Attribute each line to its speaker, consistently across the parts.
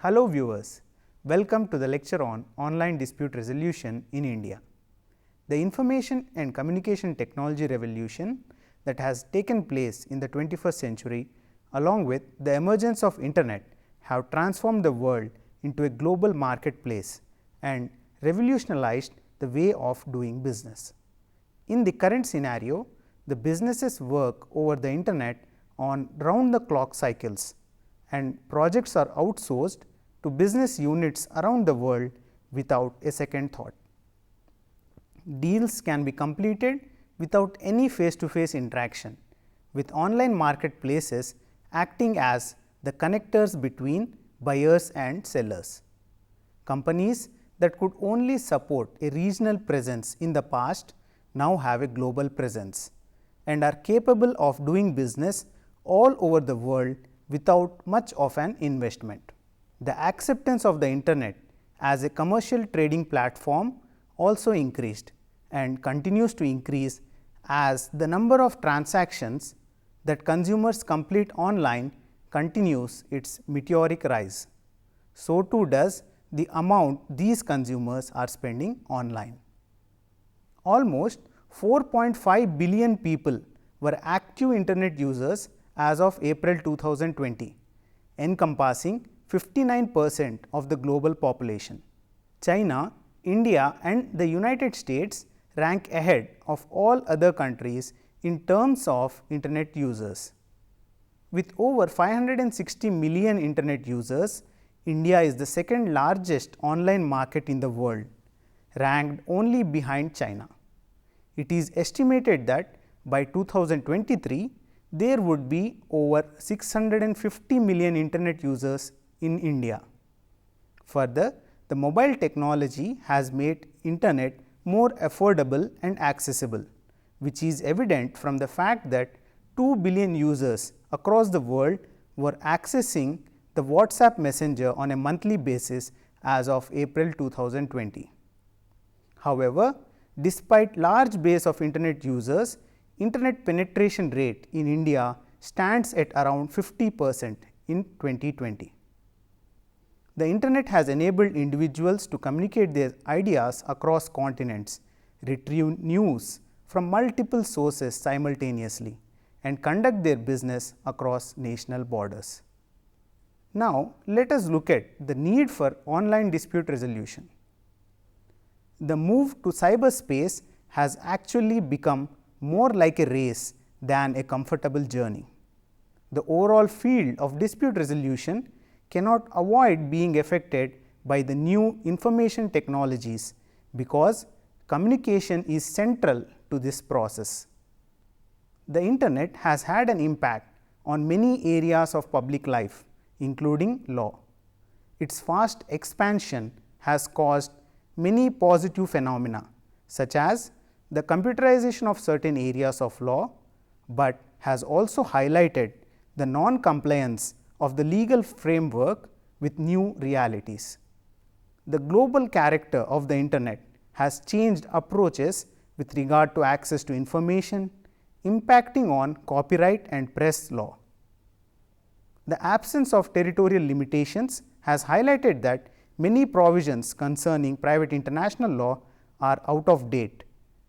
Speaker 1: Hello viewers, welcome to the lecture on online dispute resolution in India. The information and communication technology revolution that has taken place in the 21st century along with the emergence of internet have transformed the world into a global marketplace and revolutionized the way of doing business. In the current scenario, the businesses work over the internet on round the clock cycles and projects are outsourced to business units around the world without a second thought. Deals can be completed without any face-to-face interaction, with online marketplaces acting as the connectors between buyers and sellers. Companies that could only support a regional presence in the past now have a global presence and are capable of doing business all over the world without much of an investment. The acceptance of the internet as a commercial trading platform also increased and continues to increase as the number of transactions that consumers complete online continues its meteoric rise. So too does the amount these consumers are spending online. Almost 4.5 billion people were active internet users as of April 2020, encompassing 59% of the global population. China, India and the United States rank ahead of all other countries in terms of internet users. With over 560 million internet users, India is the second largest online market in the world, ranked only behind China. It is estimated that by 2023, there would be over 650 million internet users in India. Further, the mobile technology has made internet more affordable and accessible, which is evident from the fact that 2 billion users across the world were accessing the WhatsApp Messenger on a monthly basis as of April 2020. However, despite large base of internet users, internet penetration rate in India stands at around 50% in 2020. The internet has enabled individuals to communicate their ideas across continents, retrieve news from multiple sources simultaneously and conduct their business across national borders. Now, let us look at the need for online dispute resolution. The move to cyberspace has actually become more like a race than a comfortable journey. The overall field of dispute resolution cannot avoid being affected by the new information technologies, because communication is central to this process. The internet has had an impact on many areas of public life, including law. Its fast expansion has caused many positive phenomena, such as the computerization of certain areas of law, but has also highlighted the non-compliance of the legal framework with new realities. The global character of the internet has changed approaches with regard to access to information, impacting on copyright and press law. The absence of territorial limitations has highlighted that many provisions concerning private international law are out of date,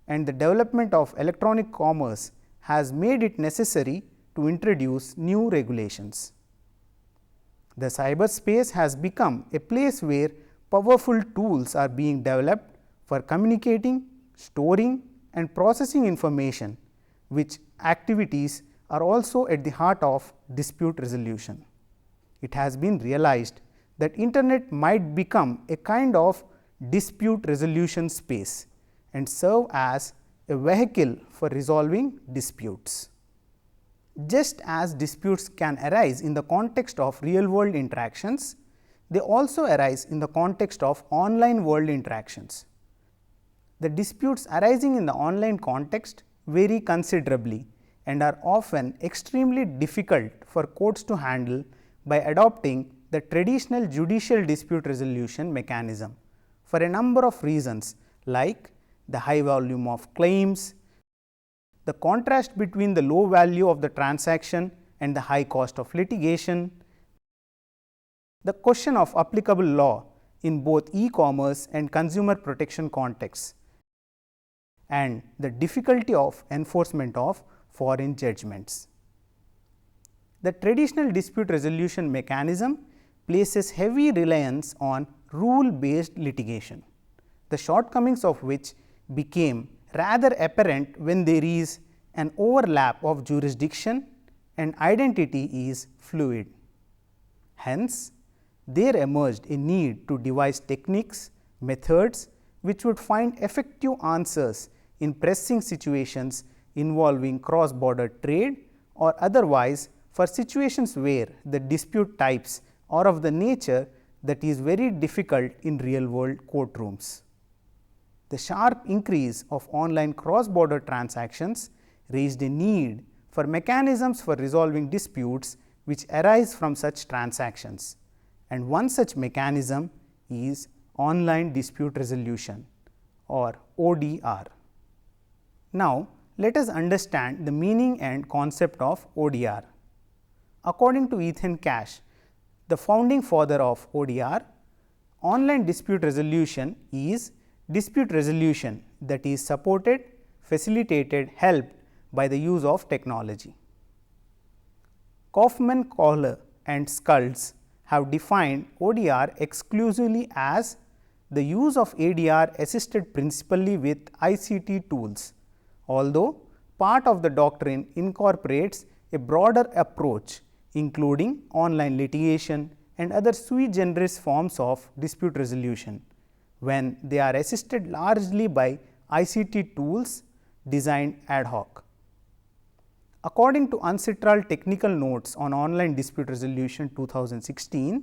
Speaker 1: and the development of electronic commerce has made it necessary to introduce new regulations. The cyberspace has become a place where powerful tools are being developed for communicating, storing and processing information, which activities are also at the heart of dispute resolution. It has been realized that internet might become a kind of dispute resolution space and serve as a vehicle for resolving disputes. Just as disputes can arise in the context of real world interactions, they also arise in the context of online world interactions. The disputes arising in the online context vary considerably and are often extremely difficult for courts to handle by adopting the traditional judicial dispute resolution mechanism for a number of reasons, like the high volume of claims, the contrast between the low value of the transaction and the high cost of litigation, The question of applicable law in both e-commerce and consumer protection contexts, and the difficulty of enforcement of foreign judgments. The traditional dispute resolution mechanism places heavy reliance on rule-based litigation, the shortcomings of which became rather apparent when there is an overlap of jurisdiction and identity is fluid. Hence, there emerged a need to devise techniques, methods which would find effective answers in pressing situations involving cross-border trade or otherwise for situations where the dispute types are of the nature that is very difficult in real world courtrooms. The sharp increase of online cross-border transactions raised a need for mechanisms for resolving disputes which arise from such transactions, and one such mechanism is online dispute resolution or ODR. Now, let us understand the meaning and concept of ODR. According to Ethan Cash, the founding father of ODR, online dispute resolution is dispute resolution that is supported, facilitated, helped by the use of technology. Kaufman, Kohler and Schultz have defined ODR exclusively as the use of ADR assisted principally with ICT tools, although part of the doctrine incorporates a broader approach including online litigation and other sui generis forms of dispute resolution, when they are assisted largely by ICT tools designed ad hoc. According to UNCITRAL Technical Notes on Online Dispute Resolution 2016,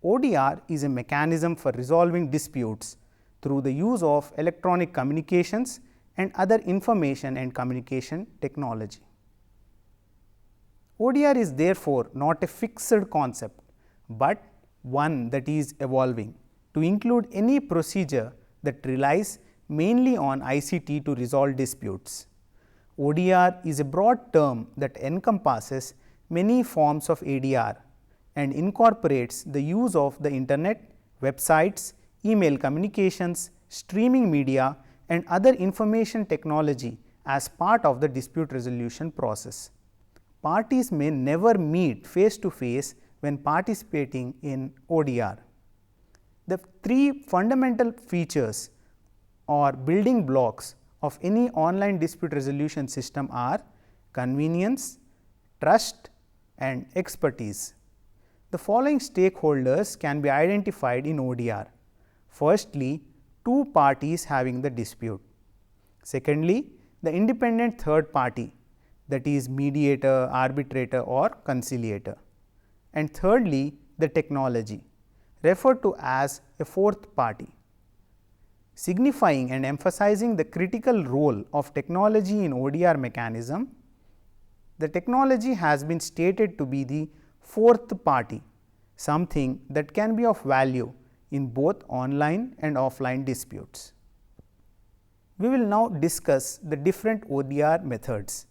Speaker 1: ODR is a mechanism for resolving disputes through the use of electronic communications and other information and communication technology. ODR is therefore not a fixed concept, but one that is evolving to include any procedure that relies mainly on ICT to resolve disputes. ODR is a broad term that encompasses many forms of ADR and incorporates the use of the internet, websites, email communications, streaming media and other information technology as part of the dispute resolution process. Parties may never meet face to face when participating in ODR. The three fundamental features or building blocks of any online dispute resolution system are convenience, trust and expertise. The following stakeholders can be identified in ODR. Firstly, two parties having the dispute. Secondly, the independent third party, that is mediator, arbitrator or conciliator. And thirdly, the technology, referred to as a fourth party. Signifying and emphasizing the critical role of technology in ODR mechanism, the technology has been stated to be the fourth party, something that can be of value in both online and offline disputes. We will now discuss the different ODR methods.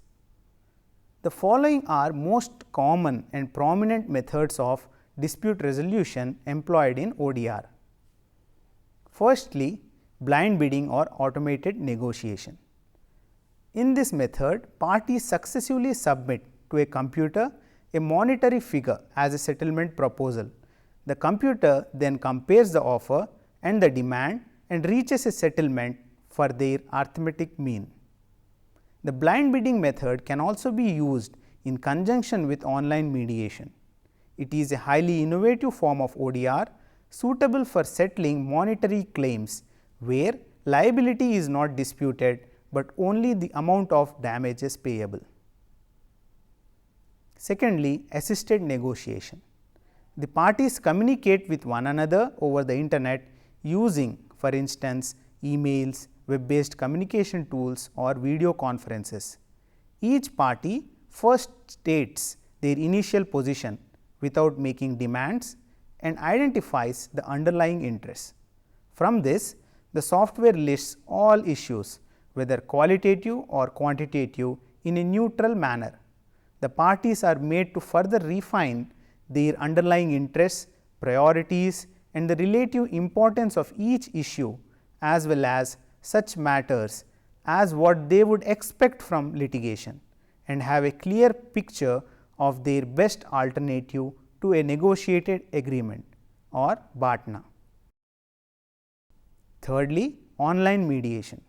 Speaker 1: The following are most common and prominent methods of dispute resolution employed in ODR. Firstly, blind bidding or automated negotiation. In this method, parties successively submit to a computer a monetary figure as a settlement proposal. The computer then compares the offer and the demand and reaches a settlement for their arithmetic mean. The blind bidding method can also be used in conjunction with online mediation. It is a highly innovative form of ODR suitable for settling monetary claims where liability is not disputed, but only the amount of damages payable. Secondly, assisted negotiation. The parties communicate with one another over the internet using, for instance, emails, web-based communication tools or video conferences. Each party first states their initial position without making demands and identifies the underlying interests. From this, the software lists all issues, whether qualitative or quantitative, in a neutral manner. The parties are made to further refine their underlying interests priorities, and the relative importance of each issue, as well as such matters as what they would expect from litigation, and have a clear picture of their best alternative to a negotiated agreement or BATNA. Thirdly, online mediation.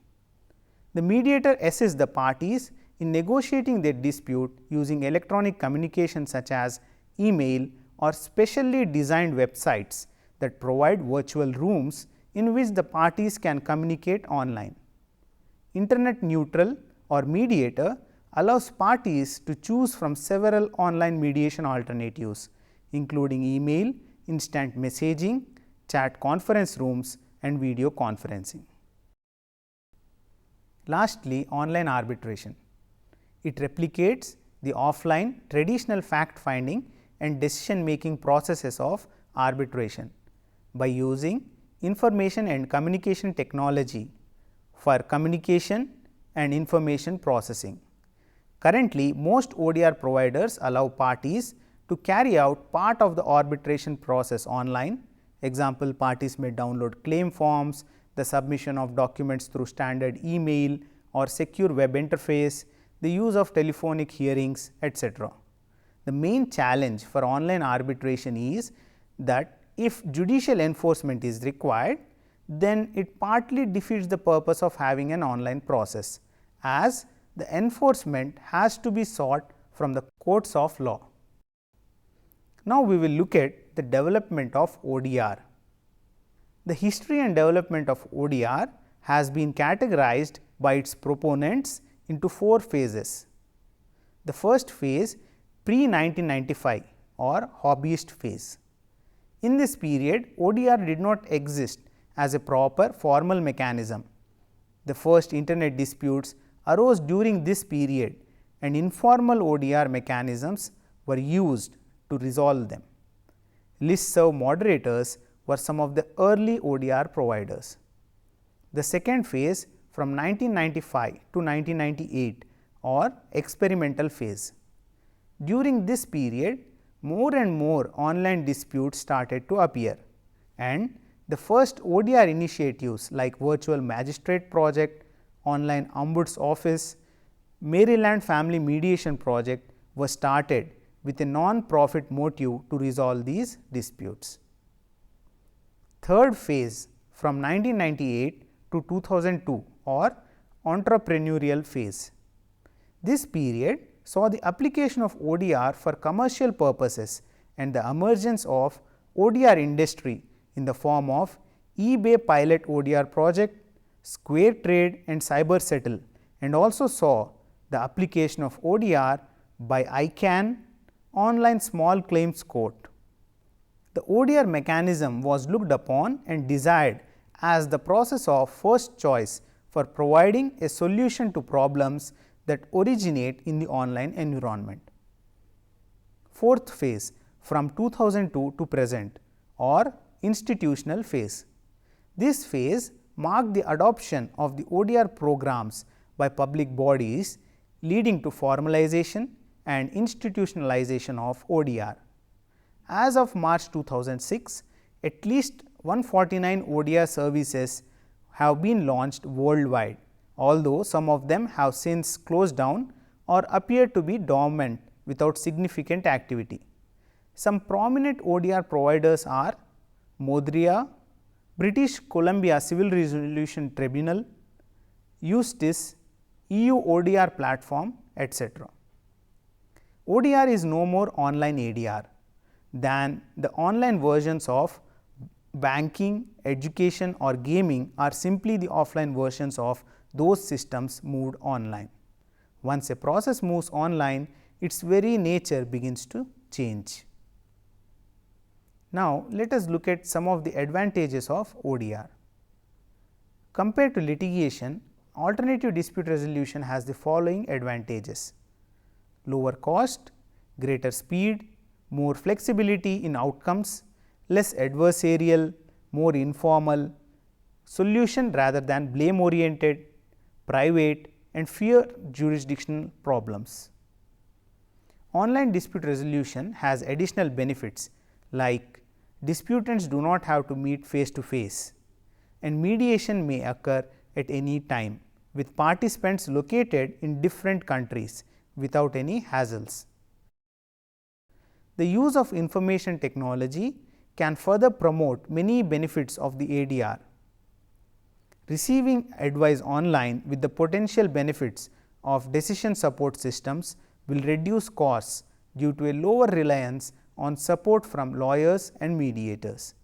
Speaker 1: The mediator assists the parties in negotiating their dispute using electronic communication such as email or specially designed websites that provide virtual rooms in which the parties can communicate online. Internet neutral or mediator allows parties to choose from several online mediation alternatives, including email, instant messaging, chat conference rooms, and video conferencing. Lastly, online arbitration. It replicates the offline traditional fact finding and decision making processes of arbitration by using information and communication technology for communication and information processing. Currently, most ODR providers allow parties to carry out part of the arbitration process online. Example, parties may download claim forms, the submission of documents through standard email or secure web interface, the use of telephonic hearings, etc. The main challenge for online arbitration is that if judicial enforcement is required, then it partly defeats the purpose of having an online process, as the enforcement has to be sought from the courts of law. Now, we will look at the development of ODR. The history and development of ODR has been categorized by its proponents into 4 phases. The first phase, pre-1995 or hobbyist phase. In this period, ODR did not exist as a proper formal mechanism. The first internet disputes arose during this period, and informal ODR mechanisms were used to resolve them. Listserv moderators were some of the early ODR providers. The second phase, from 1995 to 1998 or experimental phase. During this period, more and more online disputes started to appear, and the first ODR initiatives like Virtual Magistrate Project, Online Ombuds Office, Maryland Family Mediation Project were started with a non-profit motive to resolve these disputes. Third phase, from 1998 to 2002 or entrepreneurial phase. This period saw the application of ODR for commercial purposes and the emergence of ODR industry in the form of eBay Pilot ODR project, Square Trade and CyberSettle, and also saw the application of ODR by ICANN, Online Small Claims Court. The ODR mechanism was looked upon and desired as the process of first choice for providing a solution to problems that originate in the online environment. Fourth phase, from 2002 to present or institutional phase. This phase marked the adoption of the ODR programs by public bodies, leading to formalization and institutionalization of ODR. As of March 2006, at least 149 ODR services have been launched worldwide, although some of them have since closed down or appear to be dormant without significant activity. Some prominent ODR providers are Modria, British Columbia Civil Resolution Tribunal, Eustace, EU ODR platform, etc. ODR is no more online ADR than the online versions of banking, education or gaming are simply the offline versions of those systems moved online. Once a process moves online, its very nature begins to change. Now, let us look at some of the advantages of ODR. Compared to litigation, alternative dispute resolution has the following advantages: lower cost, greater speed, more flexibility in outcomes, less adversarial, more informal, solution rather than blame oriented, private and fewer jurisdictional problems. Online dispute resolution has additional benefits like disputants do not have to meet face to face, and mediation may occur at any time, with participants located in different countries without any hassles. The use of information technology can further promote many benefits of the ADR. Receiving advice online with the potential benefits of decision support systems will reduce costs due to a lower reliance on support from lawyers and mediators.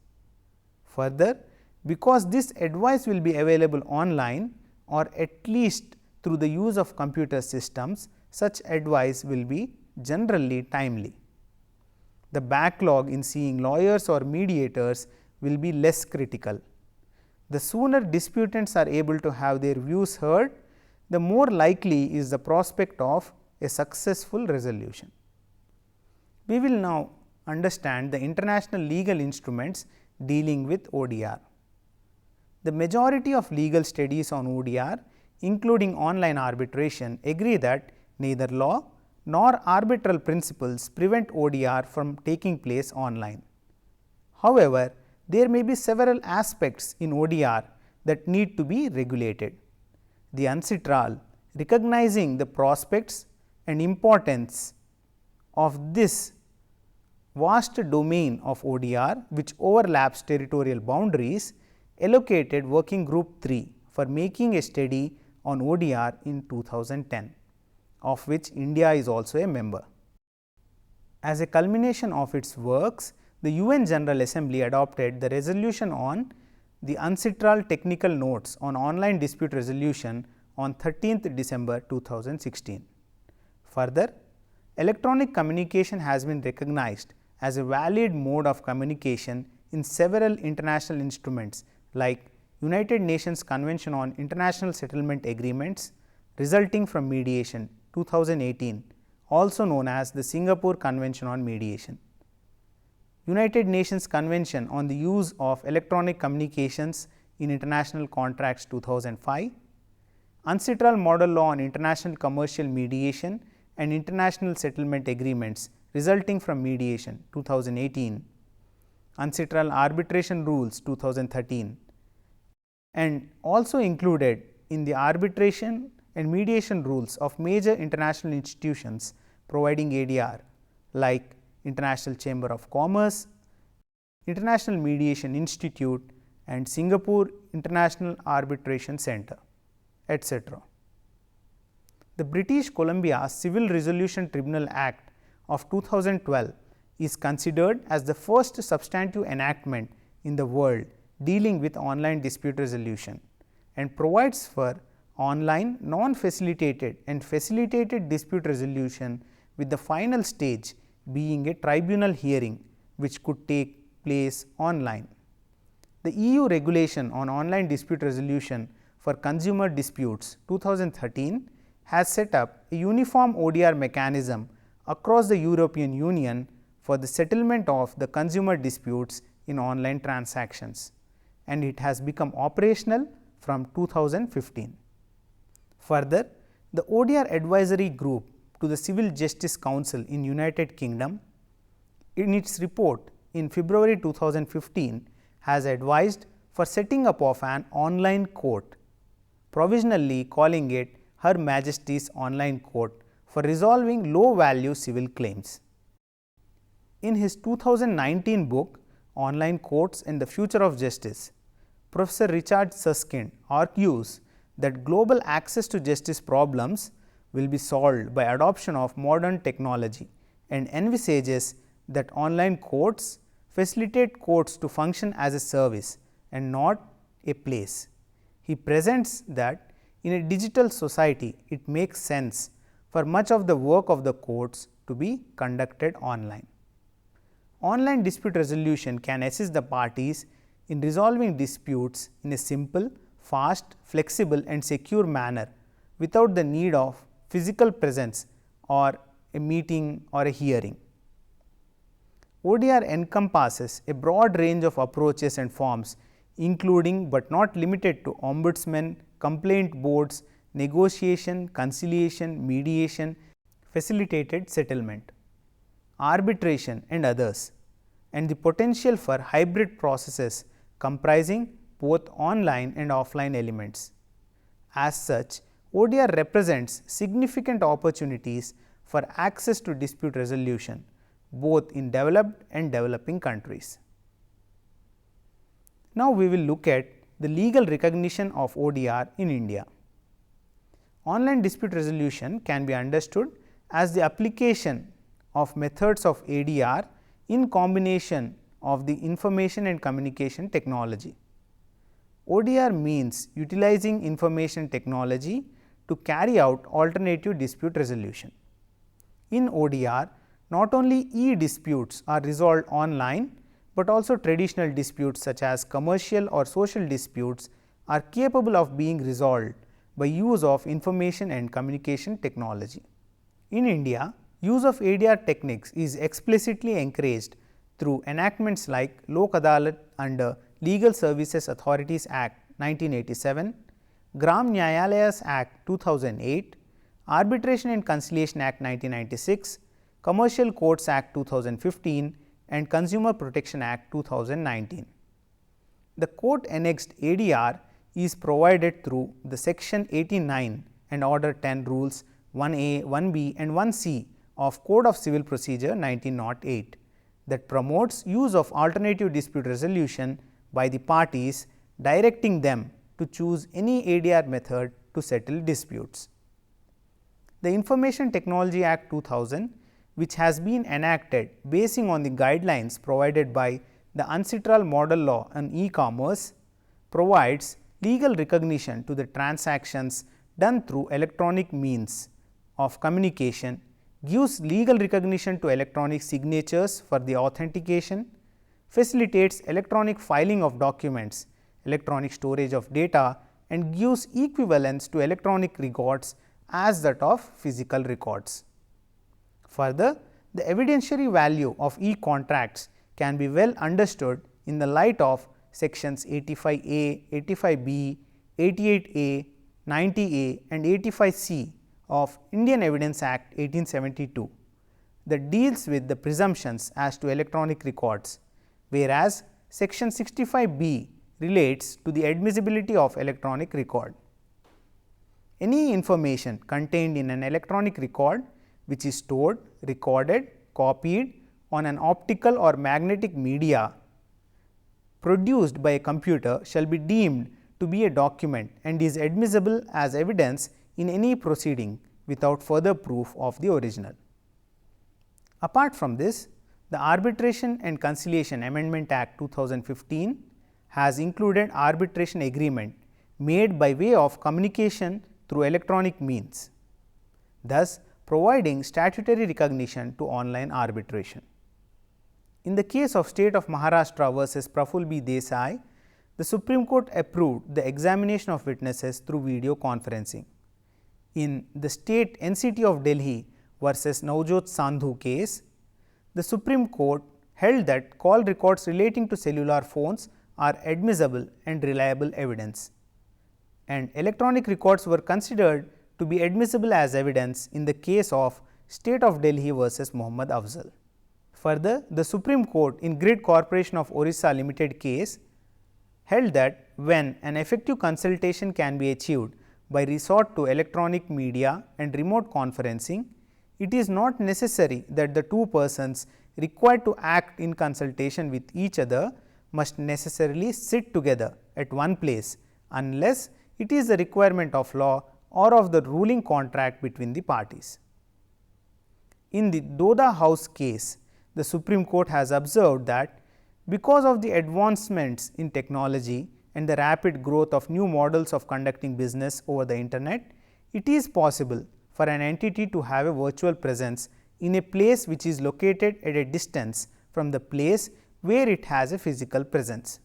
Speaker 1: Further, because this advice will be available online or at least through the use of computer systems, such advice will be generally timely. The backlog in seeing lawyers or mediators will be less critical. The sooner disputants are able to have their views heard, the more likely is the prospect of a successful resolution. We will now understand the international legal instruments dealing with ODR. The majority of legal studies on ODR, including online arbitration, agree that neither law nor arbitral principles prevent ODR from taking place online. However, there may be several aspects in ODR that need to be regulated. The UNCITRAL, recognizing the prospects and importance of this vast domain of ODR, which overlaps territorial boundaries, allocated Working Group 3 for making a study on ODR in 2010, of which India is also a member. As a culmination of its works, the UN General Assembly adopted the resolution on the UNCITRAL Technical Notes on Online Dispute Resolution on 13th December 2016. Further, electronic communication has been recognized as a valid mode of communication in several international instruments like United Nations Convention on International Settlement Agreements resulting from mediation 2018, also known as the Singapore Convention on Mediation. United Nations Convention on the Use of Electronic Communications in International Contracts 2005, UNCITRAL Model Law on International Commercial Mediation and International Settlement Agreements resulting from mediation 2018, UNCITRAL Arbitration Rules 2013, and also included in the arbitration and mediation rules of major international institutions providing ADR like International Chamber of Commerce, International Mediation Institute and Singapore International Arbitration Centre, etc. The British Columbia Civil Resolution Tribunal Act of 2012 is considered as the first substantive enactment in the world dealing with online dispute resolution and provides for online, non-facilitated and facilitated dispute resolution, with the final stage being a tribunal hearing which could take place online. The EU regulation on online dispute resolution for consumer disputes 2013 has set up a uniform ODR mechanism across the European Union for the settlement of the consumer disputes in online transactions, and it has become operational from 2015. Further, the ODR Advisory Group to the Civil Justice Council in United Kingdom, in its report in February 2015, has advised for setting up of an online court, provisionally calling it Her Majesty's Online Court for resolving low value civil claims. In his 2019 book Online Courts and the Future of Justice, Professor Richard Susskind argues that global access to justice problems will be solved by adoption of modern technology and envisages that online courts facilitate courts to function as a service and not a place. He presents that in a digital society, it makes sense for much of the work of the courts to be conducted online. Online dispute resolution can assist the parties in resolving disputes in a simple, fast, flexible and secure manner without the need of physical presence or a meeting or a hearing. ODR encompasses a broad range of approaches and forms, including but not limited to ombudsman, complaint boards, negotiation, conciliation, mediation, facilitated settlement, arbitration and others. and the potential for hybrid processes comprising both online and offline elements. As such, ODR represents significant opportunities for access to dispute resolution both in developed and developing countries. Now, we will look at the legal recognition of ODR in India. Online dispute resolution can be understood as the application of methods of ADR in combination of the information and communication technology. ODR means utilizing information technology to carry out alternative dispute resolution. In ODR, not only e-disputes are resolved online, but also traditional disputes such as commercial or social disputes are capable of being resolved by use of information and communication technology. In India, use of ADR techniques is explicitly encouraged through enactments like Lok Adalat under Legal Services Authorities Act 1987, Gram Nyayalayas Act 2008, Arbitration and Conciliation Act 1996, Commercial Courts Act 2015 and Consumer Protection Act 2019. The court annexed ADR is provided through the Section 89 and Order 10 Rules 1A, 1B and 1C of Code of Civil Procedure 1908 that promotes use of alternative dispute resolution by the parties, directing them to choose any ADR method to settle disputes. The Information Technology Act 2000, which has been enacted basing on the guidelines provided by the UNCITRAL Model Law on E-commerce, provides legal recognition to the transactions done through electronic means of communication, gives legal recognition to electronic signatures for the authentication, facilitates electronic filing of documents, electronic storage of data and gives equivalence to electronic records as that of physical records. Further, the evidentiary value of e-contracts can be well understood in the light of sections 85A, 85B, 88A, 90A and 85C of Indian Evidence Act 1872 that deals with the presumptions as to electronic records, whereas section 65B relates to the admissibility of electronic record. Any information contained in an electronic record which is stored, recorded, copied on an optical or magnetic media produced by a computer shall be deemed to be a document and is admissible as evidence in any proceeding without further proof of the original. Apart from this, the Arbitration and Conciliation Amendment Act 2015 has included arbitration agreement made by way of communication through electronic means, thus providing statutory recognition to online arbitration. In the case of State of Maharashtra versus Praful B. Desai, the Supreme Court approved the examination of witnesses through video conferencing. In the State NCT of Delhi versus Navjot Sandhu case, the Supreme Court held that call records relating to cellular phones are admissible and reliable evidence, and electronic records were considered to be admissible as evidence in the case of State of Delhi versus Mohammad Afzal. Further, the Supreme Court in Grid Corporation of Orissa Limited case held that when an effective consultation can be achieved by resort to electronic media and remote conferencing, it is not necessary that the two persons required to act in consultation with each other must necessarily sit together at one place, unless it is the requirement of law or of the ruling contract between the parties. In the Doda House case, the Supreme Court has observed that because of the advancements in technology and the rapid growth of new models of conducting business over the internet, it is possible for an entity to have a virtual presence in a place which is located at a distance from the place where it has a physical presence.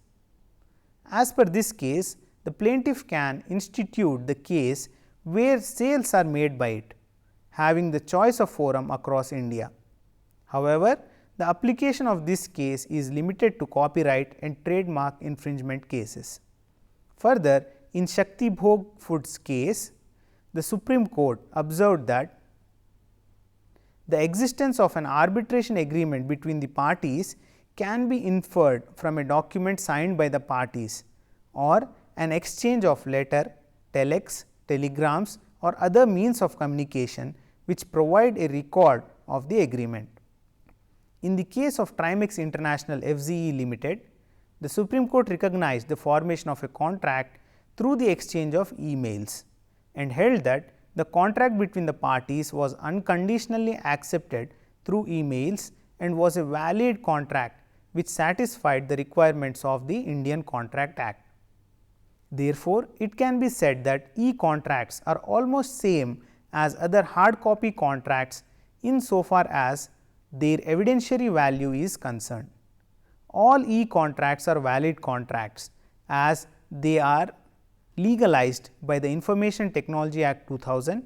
Speaker 1: As per this case, the plaintiff can institute the case where sales are made by it, having the choice of forum across India. However, the application of this case is limited to copyright and trademark infringement cases. Further, in Shakti Bhog Foods case, the Supreme Court observed that the existence of an arbitration agreement between the parties can be inferred from a document signed by the parties or an exchange of letter, telex, telegrams or other means of communication which provide a record of the agreement. In the case of Trimex International FZE Limited, the Supreme Court recognized the formation of a contract through the exchange of emails and held that the contract between the parties was unconditionally accepted through emails and was a valid contract which satisfied the requirements of the Indian Contract Act. Therefore, it can be said that e-contracts are almost same as other hard copy contracts insofar as their evidentiary value is concerned. All e-contracts are valid contracts as they are legalized by the Information Technology Act 2000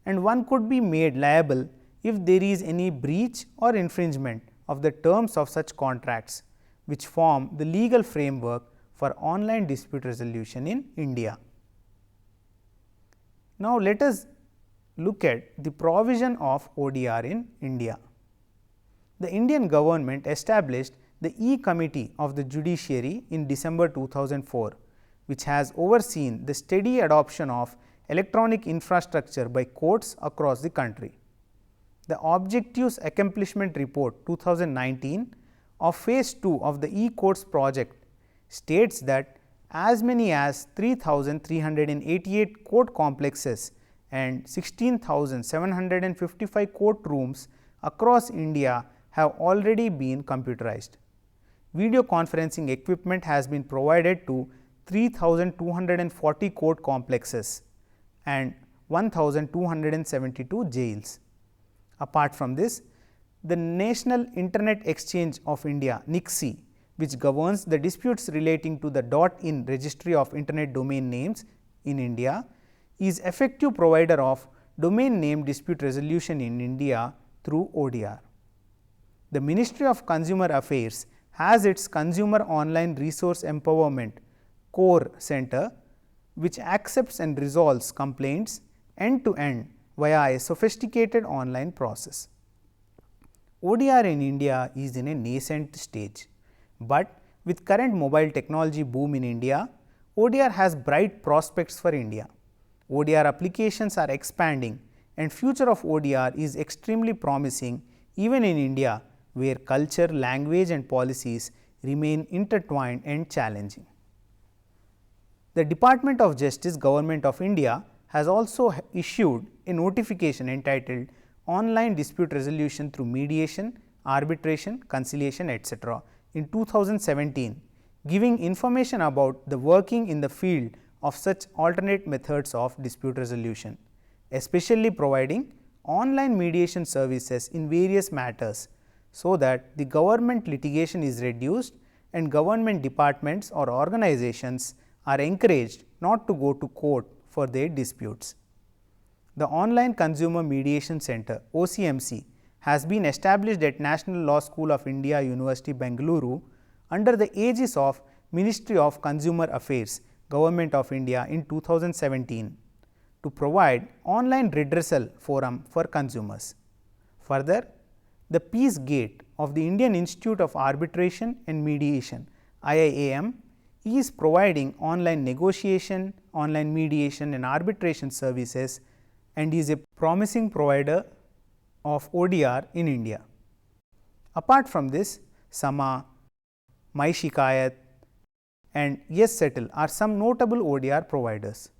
Speaker 1: and one could be made liable if there is any breach or infringement of the terms of such contracts, which form the legal framework for online dispute resolution in India. Now, let us look at the provision of ODR in India. The Indian government established the E-Committee of the Judiciary in December 2004, which has overseen the steady adoption of electronic infrastructure by courts across the country. The Objectives Accomplishment Report 2019 of Phase 2 of the E-Courts project states that as many as 3,388 court complexes and 16,755 courtrooms across India have already been computerized. Video conferencing equipment has been provided to 3,240 court complexes and 1,272 jails. Apart from this, the National Internet Exchange of India (NIXI), which governs the disputes relating to the .in registry of internet domain names in India, is effective provider of domain name dispute resolution in India through ODR. The Ministry of Consumer Affairs has its Consumer Online Resource Empowerment Core Center, which accepts and resolves complaints end to end via a sophisticated online process. ODR in India is in a nascent stage, but with current mobile technology boom in India, ODR has bright prospects for India. ODR applications are expanding and future of ODR is extremely promising even in India, where culture, language and policies remain intertwined and challenging. The Department of Justice, Government of India has also issued a notification entitled Online Dispute Resolution through Mediation, Arbitration, Conciliation, etc. in 2017, giving information about the working in the field of such alternate methods of dispute resolution, especially providing online mediation services in various matters, so that the government litigation is reduced and government departments or organizations are encouraged not to go to court for their disputes. The Online Consumer Mediation Center (OCMC) has been established at National Law School of India, University Bengaluru under the aegis of Ministry of Consumer Affairs, Government of India in 2017 to provide online redressal forum for consumers. Further, the Peace Gate of the Indian Institute of Arbitration and Mediation (IIAM) is providing online negotiation, online mediation and arbitration services and is a promising provider of ODR in India. Apart from this, Sama, MyShikayat and Yes Settle are some notable ODR providers.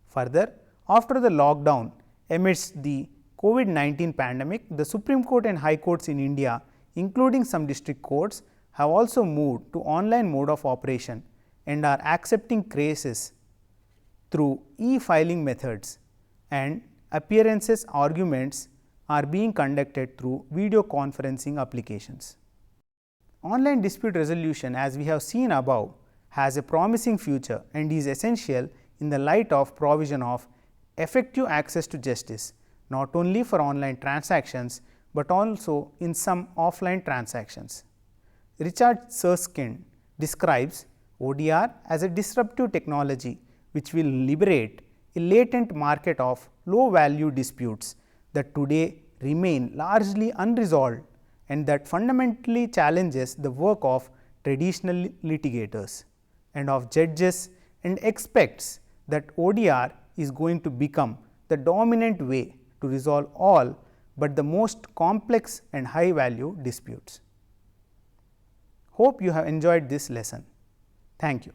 Speaker 1: Further, after the lockdown amidst the COVID-19 pandemic, the Supreme Court and High Courts in India, including some district courts, have also moved to online mode of operation and are accepting cases through e-filing methods, and appearances, arguments are being conducted through video conferencing applications. Online dispute resolution, as we have seen above, has a promising future and is essential in the light of provision of effective access to justice, not only for online transactions, but also in some offline transactions. Richard Susskind describes ODR as a disruptive technology which will liberate a latent market of low value disputes that today remain largely unresolved and that fundamentally challenges the work of traditional litigators and of judges, and expects that ODR is going to become the dominant way to resolve all but the most complex and high value disputes. Hope you have enjoyed this lesson. Thank you.